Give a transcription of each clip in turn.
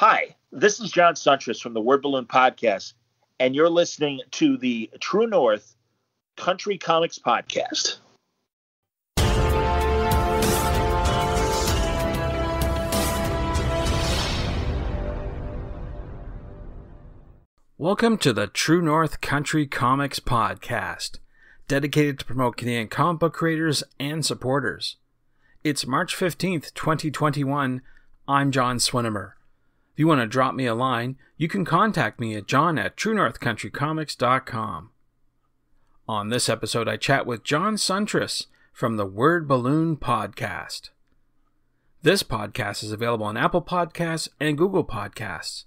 Hi, this is John Siuntres from the Word Balloon Podcast, and you're listening to the True North Country Comics Podcast. Welcome to the True North Country Comics Podcast, dedicated to promote Canadian comic book creators and supporters. It's March 15th, 2021. I'm John Siuntres. If you want to drop me a line, you can contact me at john@truenorthcountrycomics.com. On this episode, I chat with John Siuntres from the Word Balloon Podcast. This podcast is available on Apple Podcasts and Google Podcasts,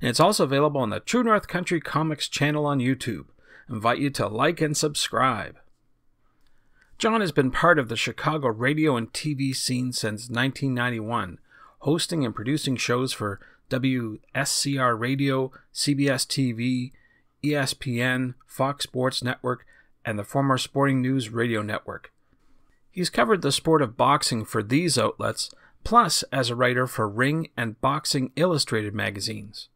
and it's also available on the True North Country Comics channel on YouTube. I invite you to like and subscribe. John has been part of the Chicago radio and TV scene since 1991, hosting and producing shows for WSCR Radio, CBS TV, ESPN, Fox Sports Network, and the former Sporting News Radio Network. He's covered the sport of boxing for these outlets, plus as a writer for Ring and Boxing Illustrated magazines.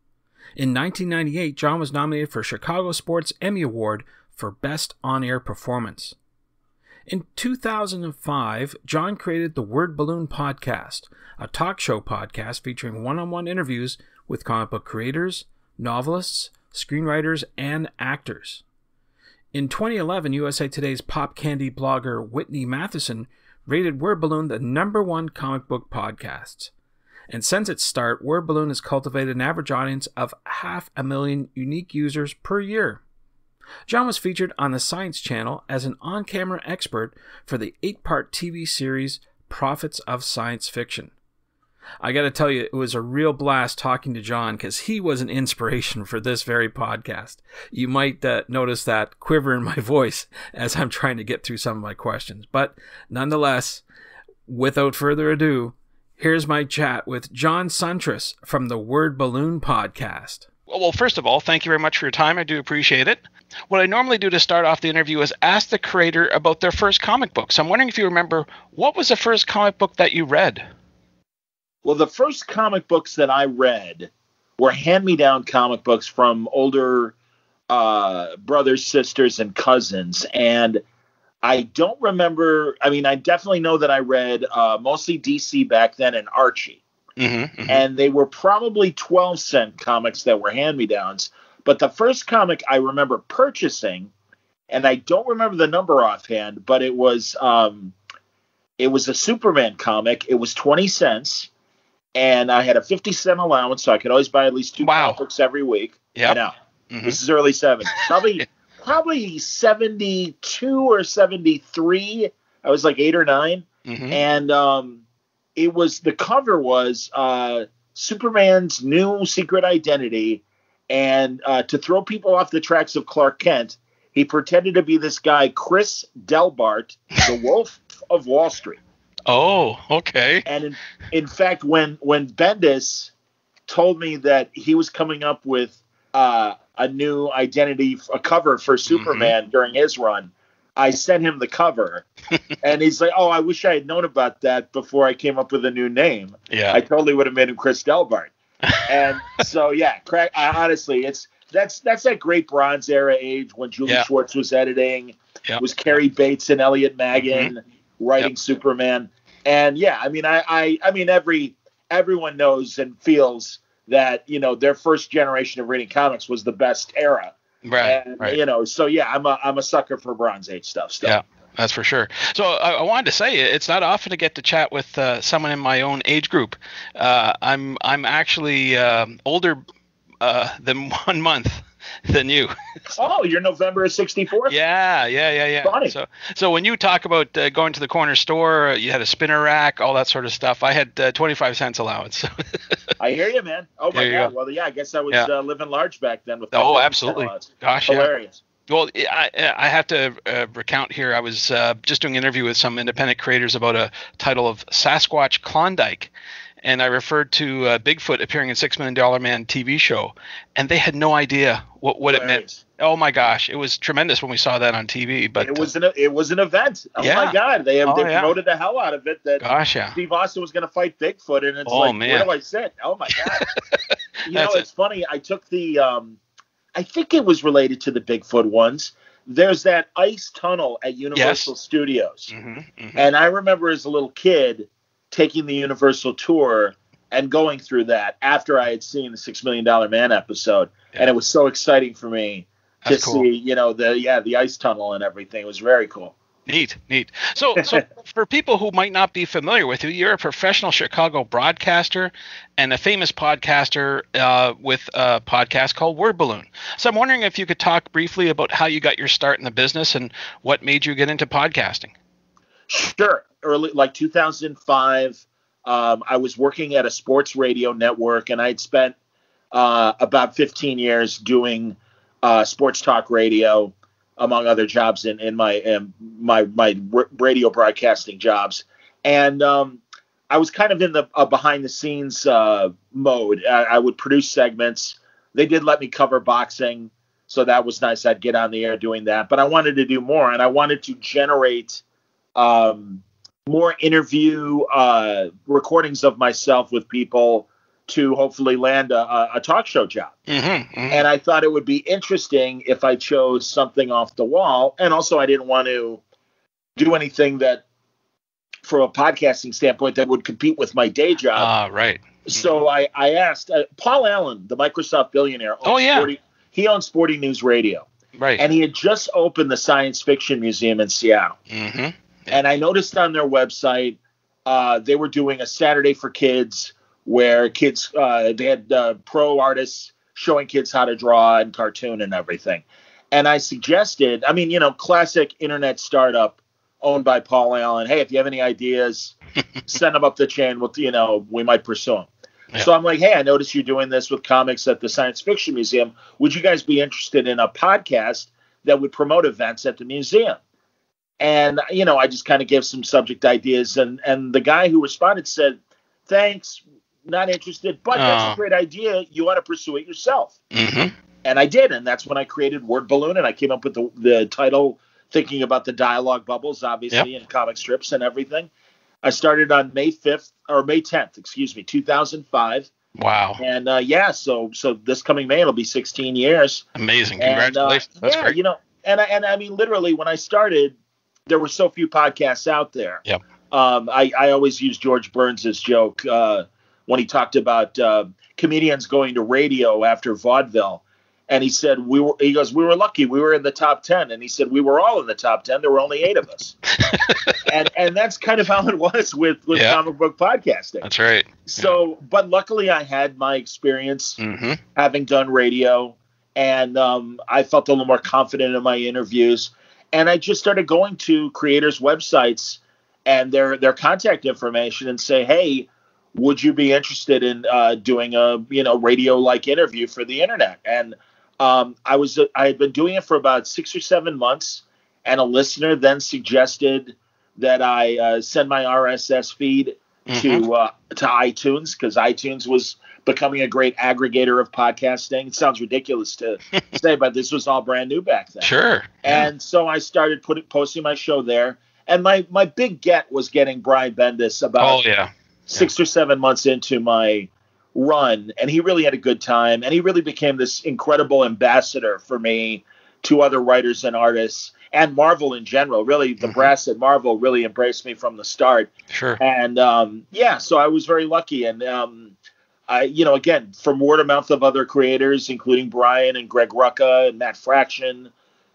In 1998, John was nominated for Chicago Sports Emmy Award for Best On-Air Performance. In 2005, John created the Word Balloon Podcast, a talk show podcast featuring one-on-one interviews with comic book creators, novelists, screenwriters, and actors. In 2011, USA Today's pop candy blogger Whitney Matheson rated Word Balloon the #1 comic book podcast. And since its start, Word Balloon has cultivated an average audience of 500,000 unique users per year. John was featured on the Science Channel as an on-camera expert for the 8-part TV series Prophets of Science Fiction. I gotta tell you, it was a real blast talking to John because he was an inspiration for this very podcast. You might notice that quiver in my voice as I'm trying to get through some of my questions. But nonetheless, without further ado, here's my chat with John Siuntres from the Word Balloon Podcast. Well, first of all, thank you very much for your time. I do appreciate it. What I normally do to start off the interview is ask the creator about their first comic book. So I'm wondering if you remember, what was the first comic book that you read? Well, the first comic books that I read were hand-me-down comic books from older brothers, sisters, and cousins. And I don't remember. I mean, I definitely know that I read mostly DC back then and Archie. And they were probably 12-cent comics that were hand-me-downs. But the first comic I remember purchasing, and I don't remember the number offhand, but it was a Superman comic. It was 20 cents, and I had a 50-cent allowance, so I could always buy at least 2 comic books every week. Yeah, I know. This is early 70s. Probably 72 or 73. I was like 8 or 9. And it was, the cover was Superman's new secret identity. And to throw people off the tracks of Clark Kent, he pretended to be this guy, Chris Delbart, the Wolf of Wall Street. Oh, okay. And in fact, when Bendis told me that he was coming up with a new identity, a cover for Superman during his run, I sent him the cover. And he's like, oh, I wish I had known about that before I came up with a new name. Yeah. I totally would have made him Chris Delbart. And so, yeah, honestly, that's that great Bronze Era age when Julie Schwartz was editing. It was Carrie Bates and Elliot Maggin writing Superman. And yeah, I mean, I mean, everyone knows and feels that, you know, their first generation of reading comics was the best era. Right. And, you know, so yeah, I'm a sucker for Bronze Age stuff still. Yeah. That's for sure. So I wanted to say it's not often to get to chat with someone in my own age group. I'm actually older than 1 month than you. Oh, you're November of 64? Yeah. Funny. So when you talk about going to the corner store, you had a spinner rack, all that sort of stuff. I had 25 cents allowance. I hear you, man. Oh my God. Well, yeah, I guess I was living large back then with. Oh, absolutely. Gosh, hilarious. Well, I have to recount here. I was just doing an interview with some independent creators about a title of Sasquatch Klondike. And I referred to Bigfoot appearing in $6 Million Man TV show. And they had no idea what it meant. Oh, my gosh. It was tremendous when we saw that on TV. But it was an event. Oh, my God. They promoted the hell out of it. That Gosh, Steve Austin was going to fight Bigfoot. And it's man. Where do I sit? Oh, my God. It's funny. I took the, I think it was related to the Bigfoot ones. There's that ice tunnel at Universal Studios. And I remember as a little kid taking the Universal tour and going through that after I had seen the $6 Million Man episode. Yeah. And it was so exciting for me to see, the ice tunnel and everything. It was very cool. Neat. So for people who might not be familiar with you, you're a professional Chicago broadcaster and a famous podcaster with a podcast called Word Balloon. So I'm wondering if you could talk briefly about how you got your start in the business and what made you get into podcasting. Sure. Early, like 2005, I was working at a sports radio network, and I'd spent about 15 years doing sports talk radio, among other jobs in my radio broadcasting jobs. And I was kind of in the behind the scenes mode. I would produce segments. They did let me cover boxing, so that was nice. I'd get on the air doing that. But I wanted to do more, and I wanted to generate more interview recordings of myself with people to hopefully land a talk show job. And I thought it would be interesting if I chose something off the wall. And also I didn't want to do anything that, from a podcasting standpoint, that would compete with my day job. Right. So I asked Paul Allen, the Microsoft billionaire. He owns Sporting News Radio. Right. And he had just opened the Science Fiction Museum in Seattle. And I noticed on their website, they were doing a Saturday for Kids, where kids, they had pro artists showing kids how to draw and cartoon and everything. And I suggested, classic internet startup owned by Paul Allen. Hey, if you have any ideas, send them up the chain. We might pursue them. Yeah. So I'm like, hey, I noticed you're doing this with comics at the Science Fiction Museum. Would you guys be interested in a podcast that would promote events at the museum? And, I just kind of gave some subject ideas. And the guy who responded said, thanks, not interested, but that's a great idea. You want to pursue it yourself. And I did. And that's when I created Word Balloon. And I came up with the title, thinking about the dialogue bubbles, obviously, in comic strips and everything. I started on May 10th, 2005. Wow. And so this coming May, it'll be 16 years. Amazing. Congratulations. That's great. And I mean, literally, when I started, there were so few podcasts out there. Yep. I always use George Burns' joke when he talked about comedians going to radio after vaudeville. And he said, we were lucky. We were in the top 10. And he said, we were all in the top 10. There were only 8 of us. and that's kind of how it was with comic book podcasting. That's right. So, but luckily I had my experience having done radio, and I felt a little more confident in my interviews. And I just started going to creators' websites and their contact information and say, hey, would you be interested in doing a radio-like interview for the internet? And I had been doing it for about 6 or 7 months, and a listener then suggested that I send my RSS feed to iTunes, because iTunes was becoming a great aggregator of podcasting. It sounds ridiculous to say, but this was all brand new back then. Sure. And so I started posting my show there, and my big get was getting Brian Bendis about 6 or 7 months into my run, and he really had a good time, and he really became this incredible ambassador for me to other writers and artists, and Marvel in general. Really, the brass at Marvel really embraced me from the start. Sure. And so I was very lucky, and again, from word of mouth of other creators, including Brian and Greg Rucka and Matt Fraction,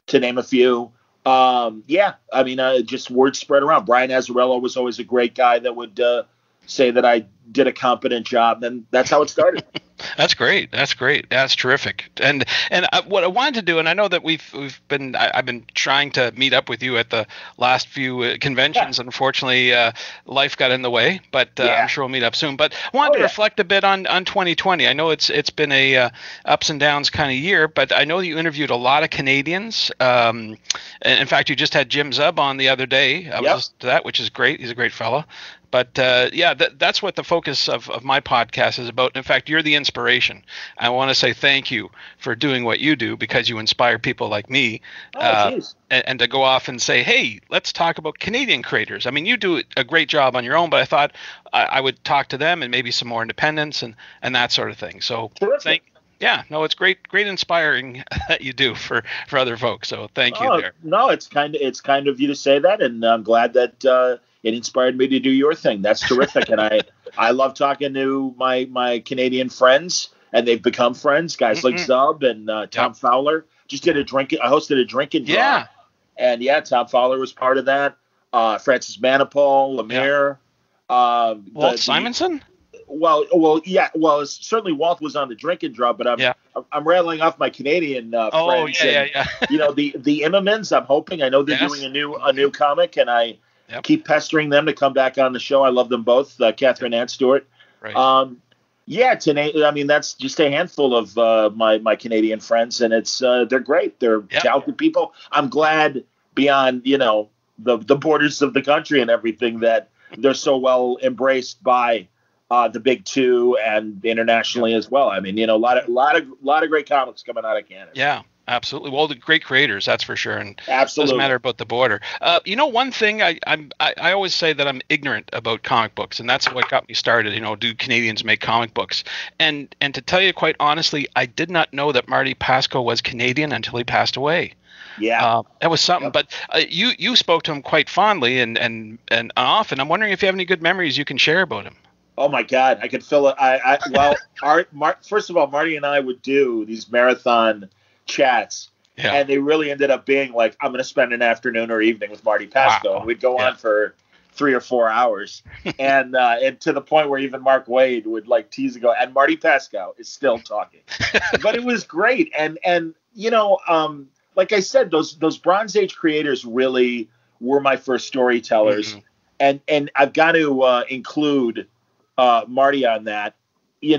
to name a few. Just word spread around. Brian Azzarello was always a great guy that would say that I did a competent job, and that's how it started. That's great. That's terrific. And what I wanted to do, and I know that I've been trying to meet up with you at the last few conventions. Unfortunately, life got in the way, but I'm sure we'll meet up soon. But I wanted to reflect a bit on 2020. I know it's been a ups and downs kind of year, but I know you interviewed a lot of Canadians. And in fact, you just had Jim Zub on the other day. I was listening to that, which is great. He's a great fellow. But that's what the focus of my podcast is about. In fact, you're the inspiration. I want to say thank you for doing what you do, because you inspire people like me. And to go off and say, hey, let's talk about Canadian creators. I mean, you do a great job on your own, but I thought I would talk to them and maybe some more independents and that sort of thing. So it's great inspiring that you do for other folks. So thank you there. No, it's kind of you to say that, and I'm glad that it inspired me to do your thing. That's terrific. And I love talking to my Canadian friends, and they've become friends. Guys like Zub and Tom Fowler. I hosted a drinking draw. Yeah. And Tom Fowler was part of that. Francis Manipul, Lemire. Walt Simonson? Certainly Walt was on the drinking draw, but I'm rattling off my Canadian friends. The Immermans. I'm hoping. I know they're doing a new comic, and I keep pestering them to come back on the show. I love them both, Catherine and Stewart. Right. That's just a handful of my Canadian friends, and it's they're great. They're talented people. I'm glad beyond the borders of the country and everything that they're so well embraced by the big two and internationally as well. I mean, a lot of great comics coming out of Canada. Yeah. Absolutely. Well, the great creators, that's for sure. And absolutely. It doesn't matter about the border. One thing I always say that I'm ignorant about comic books, and that's what got me started. Do Canadians make comic books? And to tell you quite honestly, I did not know that Marty Pasco was Canadian until he passed away. Yeah, that was something. Yep. But you spoke to him quite fondly and often. I'm wondering if you have any good memories you can share about him. Oh my God, I could fill it. First of all, Marty and I would do these marathon chats, and they really ended up being like, I'm going to spend an afternoon or evening with Marty Pasco. Wow. And we'd go on for 3 or 4 hours, and to the point where even Mark Waid would like tease and go, and Marty Pasco is still talking. But it was great, and like I said, those Bronze Age creators really were my first storytellers, and I've got to include Marty on that. He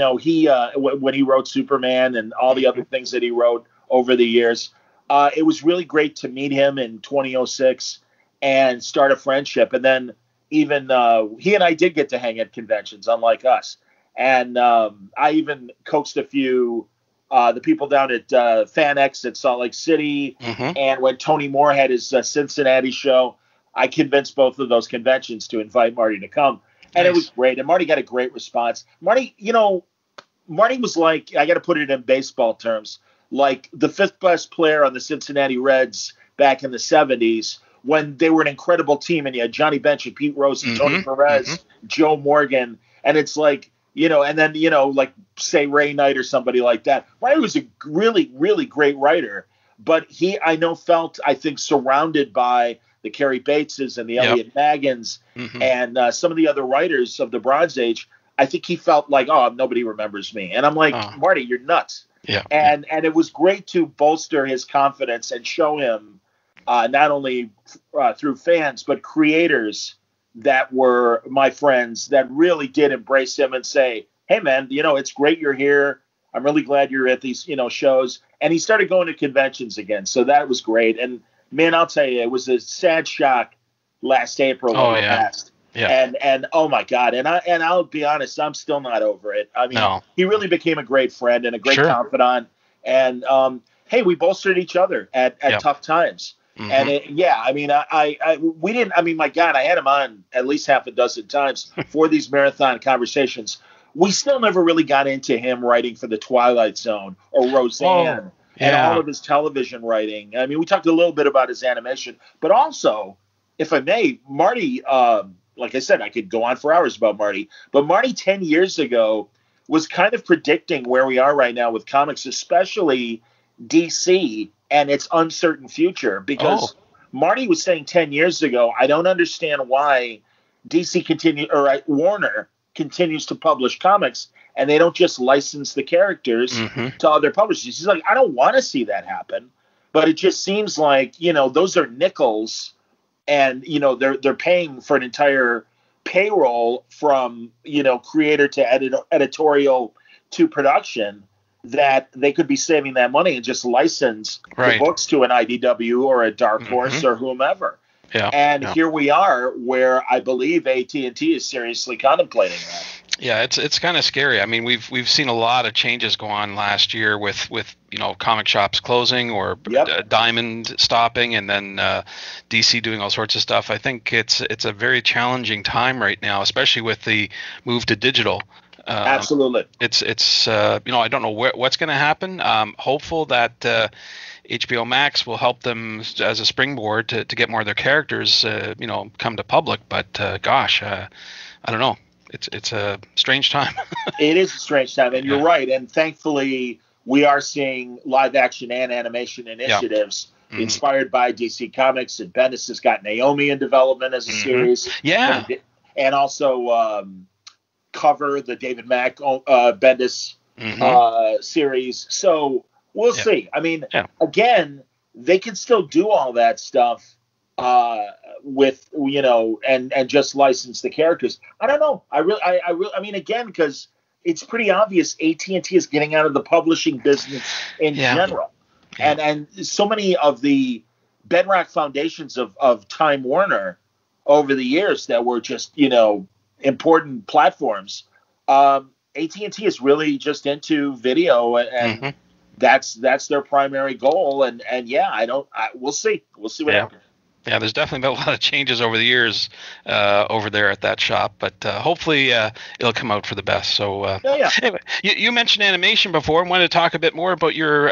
when he wrote Superman and all the other things that he wrote over the years, it was really great to meet him in 2006 and start a friendship. And then even he and I did get to hang at conventions, unlike us. And I even coaxed a few the people down at FanX at Salt Lake City. And when Tony Moore had his Cincinnati show, I convinced both of those conventions to invite Marty to come. And It was great. And Marty got a great response. Marty was like, I got to put it in baseball terms, like the 5th best player on the Cincinnati Reds back in the 70s when they were an incredible team. And you had Johnny Bench and Pete Rose and Tony Perez, Joe Morgan. And it's like, and then, like say Ray Knight or somebody like that. Marty was a really, really great writer. But I think surrounded by the Cary Bateses and the Elliot Maggins and some of the other writers of the Bronze Age, I think he felt like, nobody remembers me. And I'm like, Marty, you're nuts. Yeah. And it was great to bolster his confidence and show him not only through fans, but creators that were my friends that really did embrace him and say, hey, man, it's great you're here. I'm really glad you're at these, shows. And he started going to conventions again. So that was great. And man, I'll tell you, it was a sad shock last April when he passed. Yeah. And oh my God. And I'll be honest, I'm still not over it. I mean, he really became a great friend and a great confidant. And hey, we bolstered each other at tough times. And my God, I had him on at least half a dozen times for these marathon conversations. We still never really got into him writing for The Twilight Zone or Roseanne. And all of his television writing. I mean, we talked a little bit about his animation, but also, if I may, Marty, like I said, I could go on for hours about Marty, but Marty 10 years ago was kind of predicting where we are right now with comics, especially DC and its uncertain future, because Marty was saying 10 years ago, I don't understand why Warner continues to publish comics and they don't just license the characters to other publishers. He's like, I don't want to see that happen, but it just seems like, those are nickels and, they're paying for an entire payroll from, creator to editorial to production, that they could be saving that money and just license the books to an IDW or a Dark Horse or whomever. Yeah. Here we are where I believe AT&T is seriously contemplating that. Yeah, it's kind of scary. I mean, we've seen a lot of changes go on last year with comic shops closing or Diamond stopping, and then DC doing all sorts of stuff. I think it's a very challenging time right now, especially with the move to digital. Absolutely. It's I don't know what's going to happen. Hopeful that HBO Max will help them as a springboard to get more of their characters come to public. But gosh, I don't know. It's a strange time. It is a strange time, and you're right. And thankfully, we are seeing live action and animation initiatives inspired by DC Comics. And Bendis has got Naomi in development as a series. Yeah. And also cover the David Mack Bendis series. So we'll see. I mean, again, they can still do all that stuff with and just license the characters. I don't know. I mean, again, because it's pretty obvious AT&T is getting out of the publishing business in general, and so many of the bedrock foundations of Time Warner over the years that were just important platforms. AT&T is really just into video, and that's their primary goal. And we'll see what happens. Yeah, there's definitely been a lot of changes over the years over there at that shop, but hopefully it'll come out for the best. So anyway, you mentioned animation before. I wanted to talk a bit more about your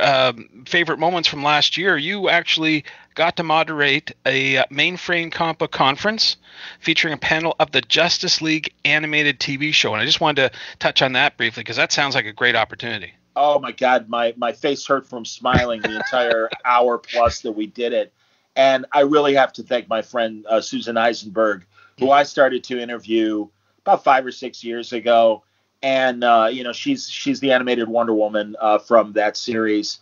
favorite moments from last year. You actually got to moderate a mainframe comic book conference featuring a panel of the Justice League animated TV show, and I just wanted to touch on that briefly because that sounds like a great opportunity. Oh my God, my face hurt from smiling the entire hour plus that we did it. And I really have to thank my friend Susan Eisenberg, who I started to interview about 5 or 6 years ago. And she's the animated Wonder Woman from that series,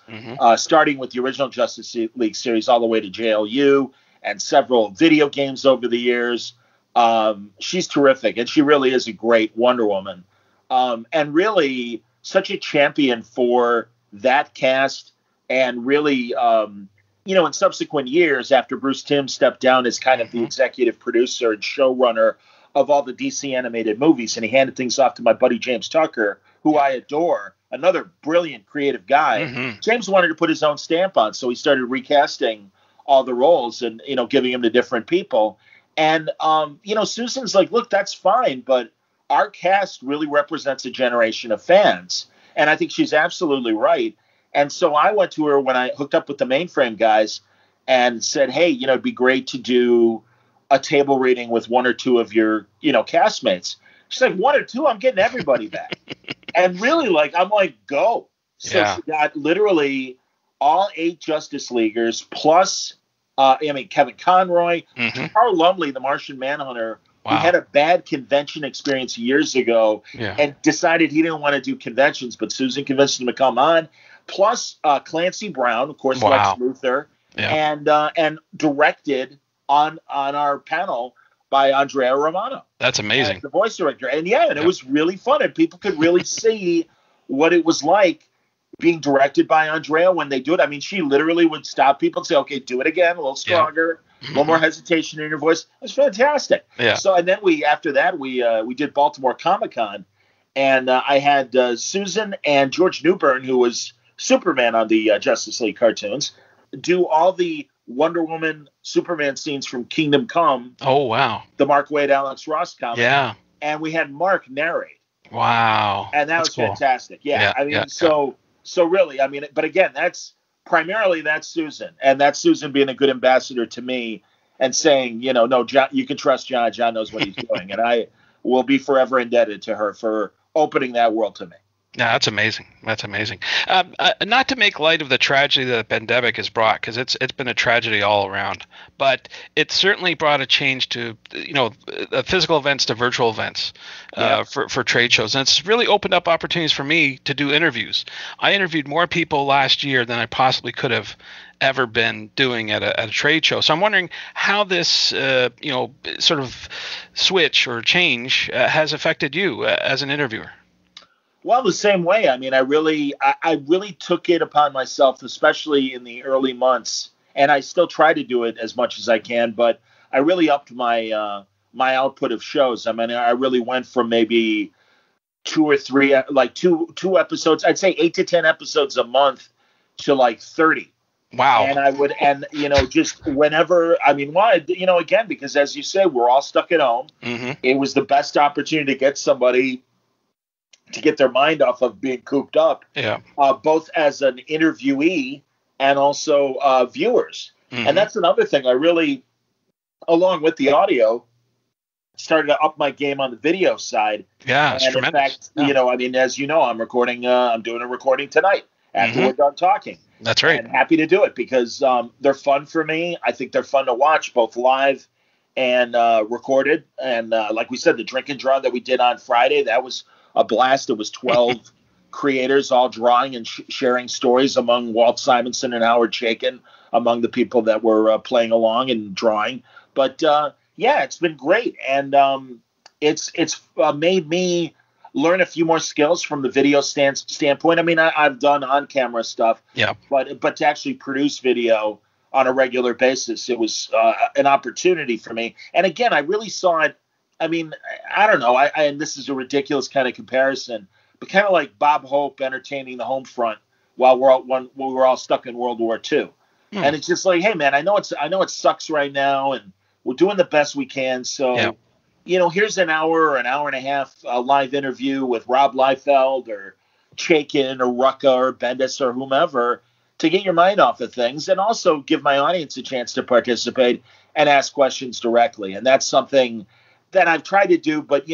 starting with the original Justice League series all the way to JLU and several video games over the years. She's terrific, and she really is a great Wonder Woman, and really such a champion for that cast, and really. In subsequent years, after Bruce Timm stepped down as kind of the executive producer and showrunner of all the DC animated movies, and he handed things off to my buddy James Tucker, who I adore, another brilliant creative guy. James wanted to put his own stamp on, so he started recasting all the roles and, giving them to different people. And, Susan's like, look, that's fine, but our cast really represents a generation of fans. And I think she's absolutely right. And so I went to her when I hooked up with the mainframe guys and said, hey, it'd be great to do a table reading with one or two of your, castmates. She's like, 1 or 2? I'm getting everybody back. And really, I'm like, go. So she got literally all 8 Justice Leaguers plus, Kevin Conroy, Carl Lumley, the Martian Manhunter, who had a bad convention experience years ago and decided he didn't want to do conventions, but Susan convinced him to come on. Plus Clancy Brown, of course, Lex Luthor, and directed on our panel by Andrea Romano. That's amazing. The voice director. And it was really fun. And people could really see what it was like being directed by Andrea when they do it. I mean, she literally would stop people and say, okay, do it again, a little stronger, a little more hesitation in your voice. It was fantastic. Yeah. So, and then after that, we did Baltimore Comic-Con, and I had Susan and George Newbern, who was Superman on the Justice League cartoons, do all the Wonder Woman Superman scenes from Kingdom Come. Oh, wow. The Mark Waid, Alex Ross comic. Yeah. And we had Mark narrate. Wow. And that was cool. Fantastic. Yeah. So really, but again, that's Susan. And that's Susan being a good ambassador to me and saying, no, John, you can trust John. John knows what he's doing. And I will be forever indebted to her for opening that world to me. Yeah, that's amazing. That's amazing. Not to make light of the tragedy that the pandemic has brought, because it's been a tragedy all around. But it certainly brought a change to physical events to virtual events for trade shows, and it's really opened up opportunities for me to do interviews. I interviewed more people last year than I possibly could have ever been doing at a trade show. So I'm wondering how this sort of switch or change has affected you as an interviewer. Well, the same way. I really took it upon myself, especially in the early months, and I still try to do it as much as I can, but I really upped my output of shows. I really went from maybe 2 or 3, like two episodes. I'd say 8 to 10 episodes a month to like 30. Wow. And I would, and just whenever, why, again, because as you say, we're all stuck at home. Mm-hmm. It was the best opportunity to get somebody to get their mind off of being cooped up. Yeah. Both as an interviewee and also viewers. Mm-hmm. And that's another thing I really, along with the audio, started to up my game on the video side. Yeah, it's and tremendous. In fact, as you know, I'm recording. I'm doing a recording tonight after we're done talking. That's right. And happy to do it because they're fun for me. I think they're fun to watch, both live and recorded. And like we said, the drink and draw that we did on Friday, that was a blast. It was 12 creators all drawing and sharing stories among Walt Simonson and Howard Chaykin, among the people that were playing along and drawing. But yeah, it's been great, and it's made me learn a few more skills from the video standpoint. I've done on-camera stuff, but to actually produce video on a regular basis, it was an opportunity for me. And again, I really saw it. I don't know. And this is a ridiculous kind of comparison, but kind of like Bob Hope entertaining the home front while we were all stuck in World War II. And it's just like, hey man, I know it sucks right now, and we're doing the best we can. So, here's an hour or an hour and a half live interview with Rob Liefeld or Chaykin or Rucka or Bendis or whomever to get your mind off of things, and also give my audience a chance to participate and ask questions directly. And that's something that I've tried to do, but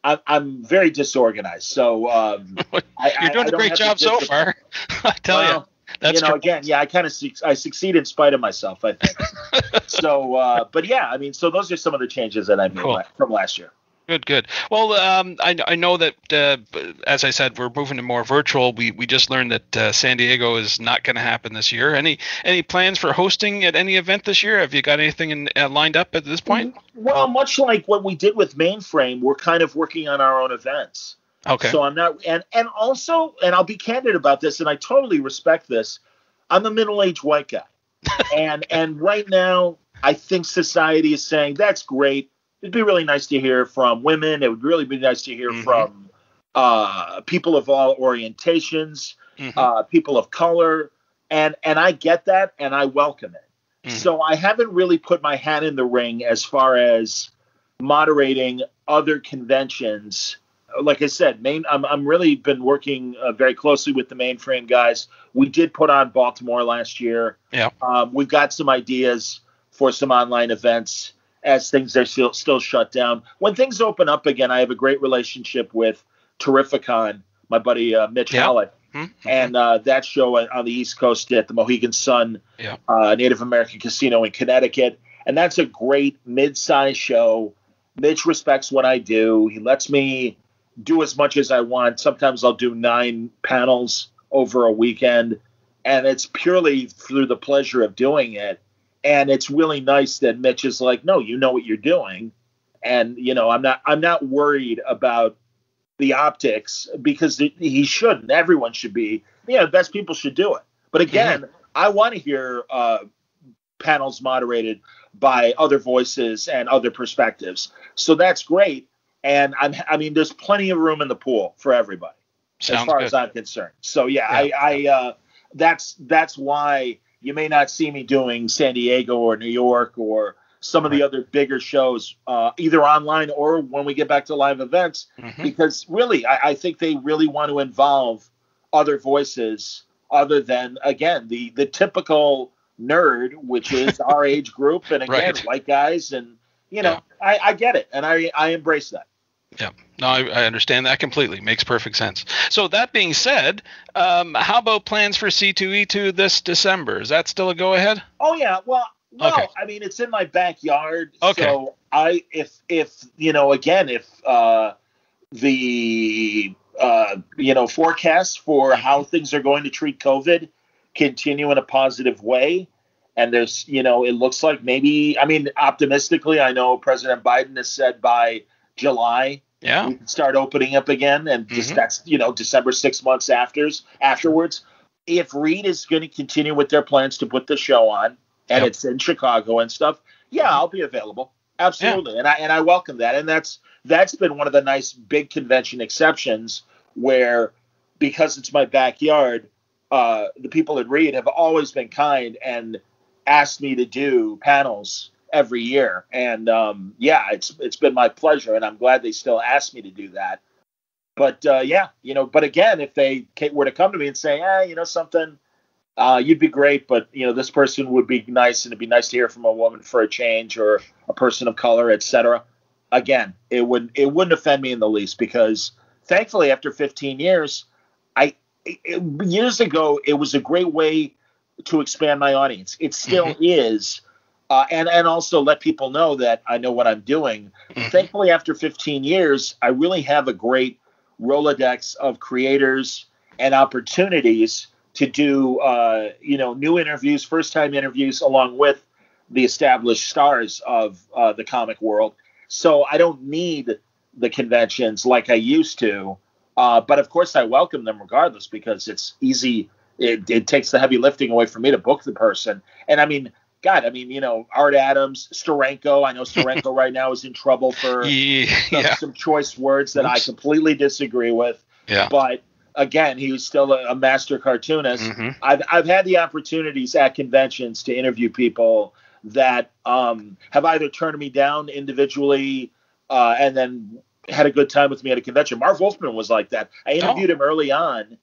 I'm very disorganized. So you're doing a great job so far. I tell you. That's again, yeah, I succeed in spite of myself, I think. So, but yeah, so those are some of the changes that I made from last year. Good. Well, I know that, as I said, we're moving to more virtual. We just learned that San Diego is not going to happen this year. Any plans for hosting at any event this year? Have you got anything lined up at this point? Well, much like what we did with Mainframe, we're kind of working on our own events. Okay. So I'm not, and also, and I'll be candid about this, and I totally respect this. I'm a middle-aged white guy, and right now, I think society is saying that's great. It'd be really nice to hear from women. It would really be nice to hear from people of all orientations, people of color, and I get that, and I welcome it. So I haven't really put my hat in the ring as far as moderating other conventions. Like I said, I'm really been working very closely with the Mainframe guys. We did put on Baltimore last year. Yeah. We've got some ideas for some online events as things are still shut down. When things open up again, I have a great relationship with Terrificon, my buddy Mitch Hallett. And that show on the East Coast at the Mohegan Sun Native American Casino in Connecticut. And that's a great mid-sized show. Mitch respects what I do. He lets me do as much as I want. Sometimes I'll do 9 panels over a weekend, and it's purely through the pleasure of doing it. And it's really nice that Mitch is like, no, you know what you're doing. And, I'm not worried about the optics, because he shouldn't. Everyone should be, the best people should do it. But again, I want to hear panels moderated by other voices and other perspectives. So that's great. And there's plenty of room in the pool for everybody, as far as I'm concerned. So that's why you may not see me doing San Diego or New York or some of the other bigger shows, either online or when we get back to live events, because really, I think they really want to involve other voices other than, again, the typical nerd, which is our age group, and again, white guys, and I get it, and I embrace that. Yeah, no, I understand that completely. Makes perfect sense. So that being said, how about plans for C2E2 this December? Is that still a go-ahead? Oh yeah, well, okay. It's in my backyard. Okay. So if the forecasts for how things are going to treat COVID continue in a positive way, and there's it looks like maybe, optimistically, I know President Biden has said by July, we can start opening up again, and just that's December, 6 months afterwards. If Reed is going to continue with their plans to put the show on, and it's in Chicago and stuff, I'll be available, absolutely, and I welcome that, and that's that's been one of the nice big convention exceptions where, because it's my backyard, the people at Reed have always been kind and asked me to do panels every year. And it's been my pleasure, and I'm glad they still ask me to do that. But but again, if they were to come to me and say, something, you'd be great, but this person would be nice, and it'd be nice to hear from a woman for a change, or a person of color, etc. Again, it wouldn't offend me in the least, because thankfully after 15 years, years ago, it was a great way to expand my audience. It still is. And also let people know that I know what I'm doing. Thankfully, after 15 years, I really have a great Rolodex of creators and opportunities to do, new interviews, first-time interviews, along with the established stars of the comic world. So I don't need the conventions like I used to. But of course, I welcome them regardless, because it's easy. It takes the heavy lifting away from me to book the person. And Art Adams, Steranko. I know Steranko right now is in trouble for some choice words that I completely disagree with. Yeah. But again, he was still a master cartoonist. I've had the opportunities at conventions to interview people that have either turned me down individually and then had a good time with me at a convention. Marv Wolfman was like that. I interviewed him early on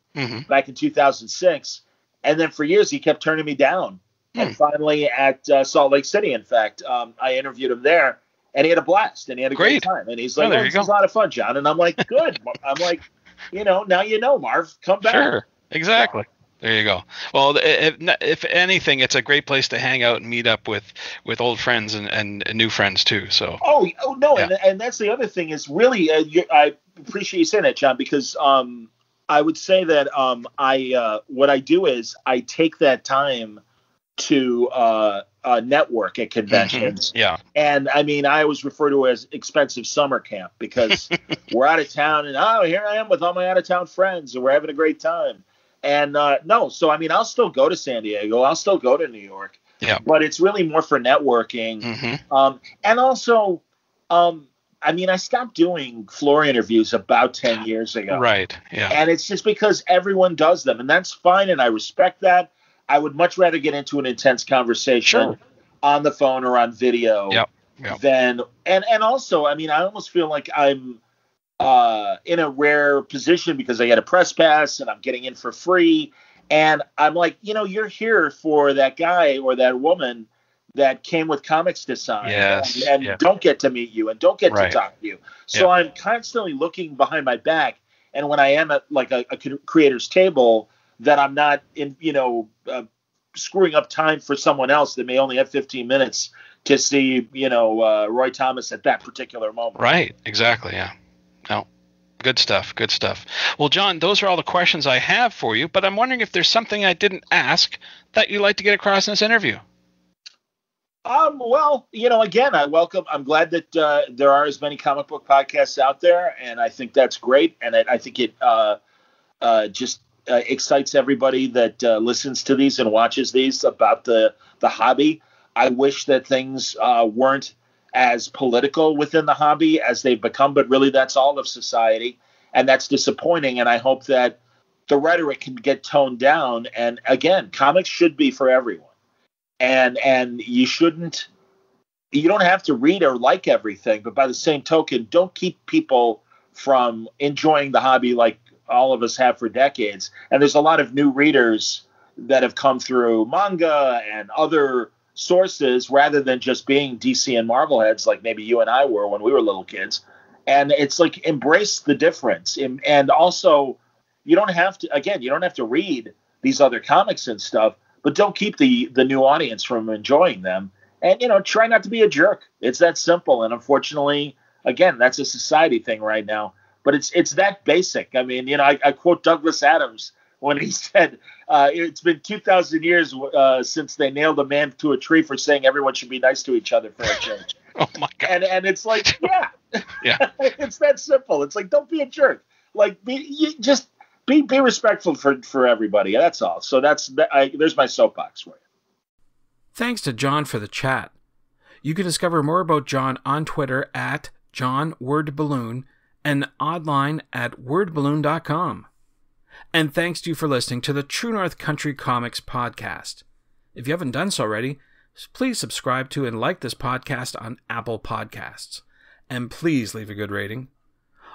back in 2006, and then for years he kept turning me down. And finally at Salt Lake City, in fact, I interviewed him there, and he had a blast, and he had a great time. And he's like, this is a lot of fun, John. And I'm like, good. I'm like, now Marv, come back. Sure, exactly. There you go. Well, if anything, it's a great place to hang out and meet up with old friends and new friends too. So. Oh no, yeah. and that's the other thing is really, I appreciate you saying that, John, because I would say that what I do is I take that time to network at conventions. Yeah. And I always refer to it as expensive summer camp, because we're out of town, and here I am with all my out of town friends, and we're having a great time. And so I'll still go to San Diego, I'll still go to New York. Yeah. But it's really more for networking. And also, I stopped doing floor interviews about 10 years ago. Right. Yeah. And it's just because everyone does them, and that's fine, and I respect that. I would much rather get into an intense conversation on the phone or on video than, and also, I almost feel like I'm in a rare position because I get a press pass and I'm getting in for free. And I'm like, you're here for that guy or that woman that came with comics to sign and don't get to meet you and don't get to talk to you. So I'm constantly looking behind my back. And when I am at like a creator's table, that I'm not screwing up time for someone else that may only have 15 minutes to see, Roy Thomas at that particular moment. Right. Exactly. Yeah. No. Good stuff. Good stuff. Well, John, those are all the questions I have for you, but I'm wondering if there's something I didn't ask that you'd like to get across in this interview. Well, again, I'm glad that there are as many comic book podcasts out there, and I think that's great. And I think it just excites everybody that listens to these and watches these about the hobby. I wish that things weren't as political within the hobby as they've become, but really that's all of society, and that's disappointing. And I hope that the rhetoric can get toned down. And again, comics should be for everyone, and you don't have to read or like everything, but by the same token, don't keep people from enjoying the hobby like all of us have for decades. And there's a lot of new readers that have come through manga and other sources rather than just being DC and Marvel heads like maybe you and I were when we were little kids. And it's like, embrace the difference. And also, you don't have to read these other comics and stuff, but don't keep the new audience from enjoying them. And, try not to be a jerk. It's that simple. And unfortunately, again, that's a society thing right now. But it's that basic. I quote Douglas Adams when he said, it's been 2,000 years since they nailed a man to a tree for saying everyone should be nice to each other for a change. Oh, my God. And it's like, yeah. It's that simple. It's like, don't be a jerk. Like, be respectful for everybody. That's all. So there's my soapbox for you. Thanks to John for the chat. You can discover more about John on Twitter at John Word Balloon, and Oddline at wordballoon.com. And thanks to you for listening to the True North Country Comics podcast. If you haven't done so already, please subscribe to and like this podcast on Apple Podcasts. And please leave a good rating.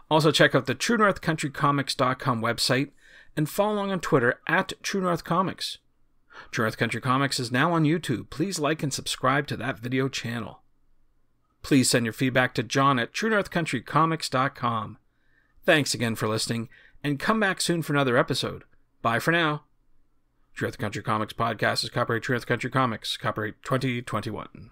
Also check out the TrueNorthCountryComics.com website and follow along on Twitter at True North Comics. True North Country Comics is now on YouTube. Please like and subscribe to that video channel. Please send your feedback to John at TrueNorthCountryComics.com. Thanks again for listening, and come back soon for another episode. Bye for now. True North Country Comics Podcast is copyright True North Country Comics, copyright 2021.